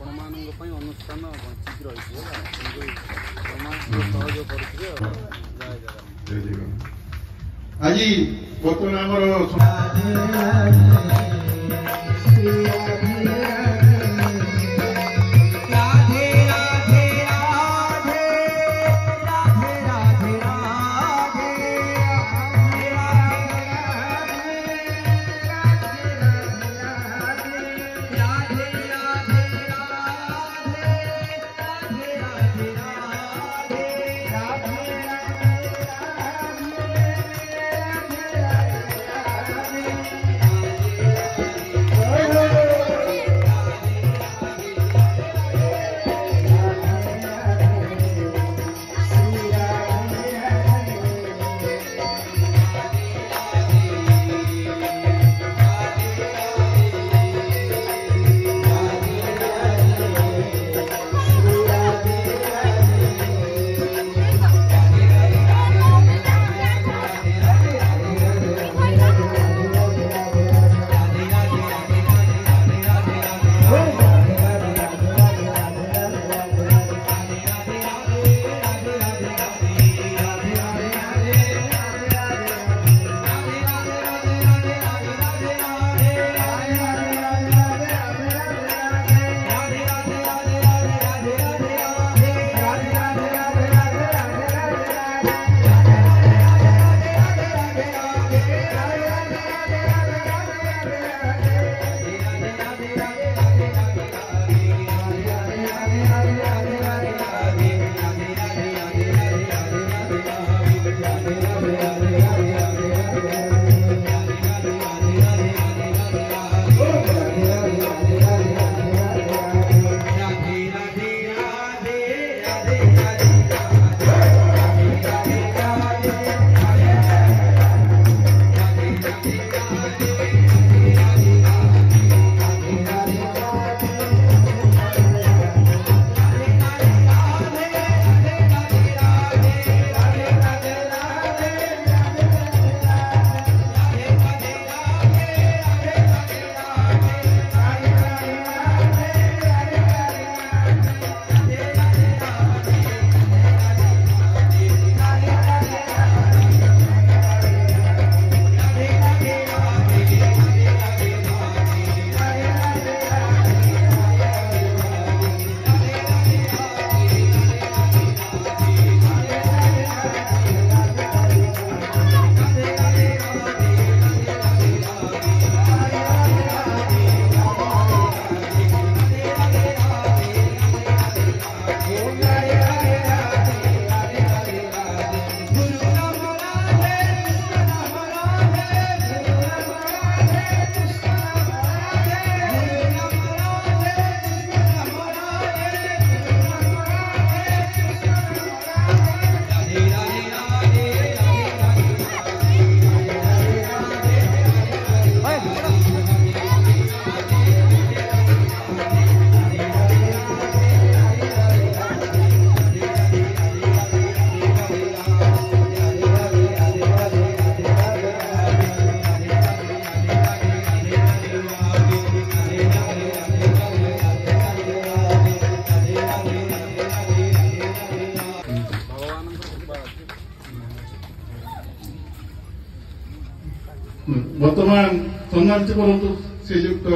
अनुष्ठान बंचिक रही आज बर्तमान सम्मानित करूँ श्रीजुक्त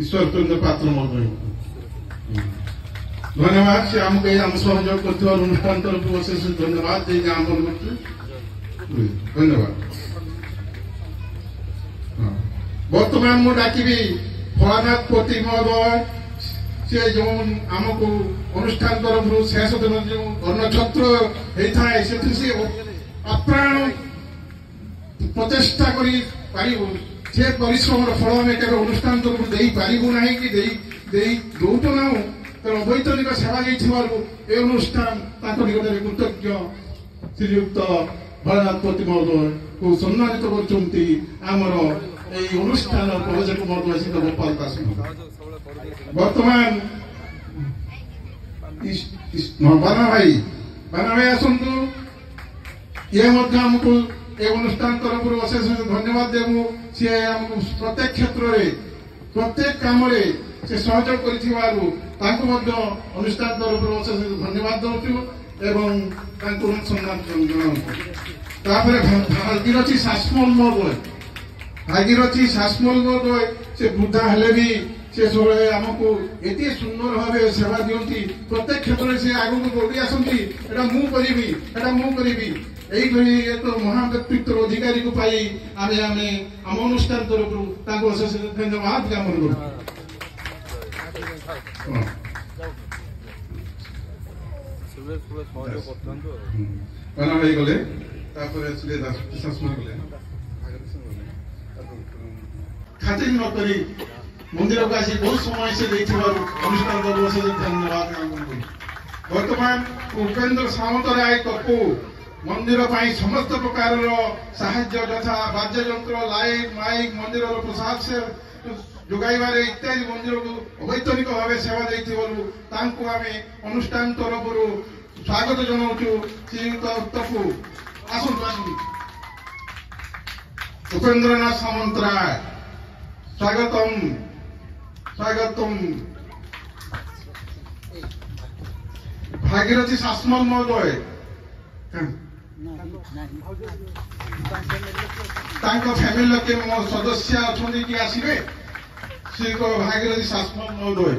ईश्वर चंद्र पात्र महोदय धन्यवाद से आमको आम सहयोग कर अनुष्ठान तरफ अशेष धन्यवाद धन्यवाद बर्तमान मु डाकिबी फलानाथ पति महोदय से जो आमको अनुष्ठान तरफ शेष दिन जो अन्न छत्र होता है से अप्राण प्रचेषा कर परिश्रम फल आम के अनुष्ठान तरफ दे पारू ना कि दौटू ना तर अवैतनिक सेवा ये अनुष्ठान निकट में कृतज्ञ श्रीयुक्त भरनाथपति महोदय को सम्मानित करमर अनुष्ठान प्रोजेक्ट महोदय सहित गोपाल दास बर्तमान बाना भाई आसतु ये आमको ये अनुष्ठान तरफ अशेष धन्यवाद देवु सी आमको प्रत्येक क्षेत्र में प्रत्येक काम से सहयोग କରିଥିବାରୁ ତାଙ୍କୁ ମଧ୍ୟ ଅନୁଷ୍ଠାନ ତରଫରୁ ଅଶେଷ ଧନ୍ୟବାଦ ଦେଉଛୁ ଏବଂ ତାଙ୍କୁ ସମ୍ମାନ ଜଣାଉଛୁ। ତାପରେ ଭାଗୀରଥୀ ଶାସମଲ ମହୋଦୟ ଭାଗୀରଥୀ ଶାସମଲ ମହୋଦୟ ସେ ବୃଦ୍ଧା ହେଲେ ବି ସେ ସବୁବେଳେ ଆମକୁ ଏତେ ସୁନ୍ଦର ଭାବେ ସେବା ଦିଅନ୍ତି। ପ୍ରତ୍ୟେକ କ୍ଷେତ୍ରରେ ସେ ଆଗକୁ ଦୌଡ଼ି ଆସନ୍ତି, ଏଇଟା ମୁଁ କରିବି ଏଇଟା ମୁଁ କରିବି। এইভাবে এক মহান ব্যক্তিত্বের অধিকারীকে পাই আমি আম অনুষ্ঠান তরফରୁ তাଙ୍କୁ অশেষ ধন্যবাদ জ্ঞাপন করি। ହେଇଗଲେ ତାପରେ ଶାସନ କଲେ ଖାତିର ନ କରି ମନ୍ଦିରକୁ ଆସି ବହୁତ ସମୟ ସେ ଦେଇଥିବାରୁ ଅନୁଷ୍ଠାନ ତରଫରୁ ଅଶେଷ ଧନ୍ୟବାଦ ଜ୍ଞାପନ କରୁ। ବର୍ତ୍ତମାନ ଉପେନ୍ଦ୍ର ସାମନ୍ତରାୟ କପୁ ମନ୍ଦିର ପାଇଁ ସମସ୍ତ ପ୍ରକାରର ସାହାଯ୍ୟ ଯଥା ବାଦ୍ୟଯନ୍ତ୍ର ଲାଇଟ୍ ମାଇକ୍ ମନ୍ଦିରର ପ୍ରସାଦ ଯୋଗାଇବାରେ ଇତ୍ୟାଦି ମନ୍ଦିରକୁ ଅବୈତନିକ ଭାବେ ସେବା ଦେଇଥିବାରୁ ତାଙ୍କୁ ଆମେ ଅନୁଷ୍ଠାନ ତରଫରୁ ସ୍ୱାଗତ ଜଣାଉଛୁ। ଶ୍ରୀଯୁକ୍ତ ତପୁ ଆସନ୍ତୁ ଆସନ୍ତୁ। ଉପେନ୍ଦ୍ରନାଥ ସାମନ୍ତରାୟ ସ୍ୱାଗତମ୍ ସ୍ୱାଗତମ୍। ଭାଗୀରଥୀ ଶାସମଲ ମହୋଦୟ ତାଙ୍କ ଫ୍ୟାମିଲି କିଏ ମୋ ସଦସ୍ୟ ଅଛନ୍ତି କି ଆସିବେ? ଶ୍ରୀ ଭାଗୀରଥୀ ଶାସମଲ ମହୋଦୟ।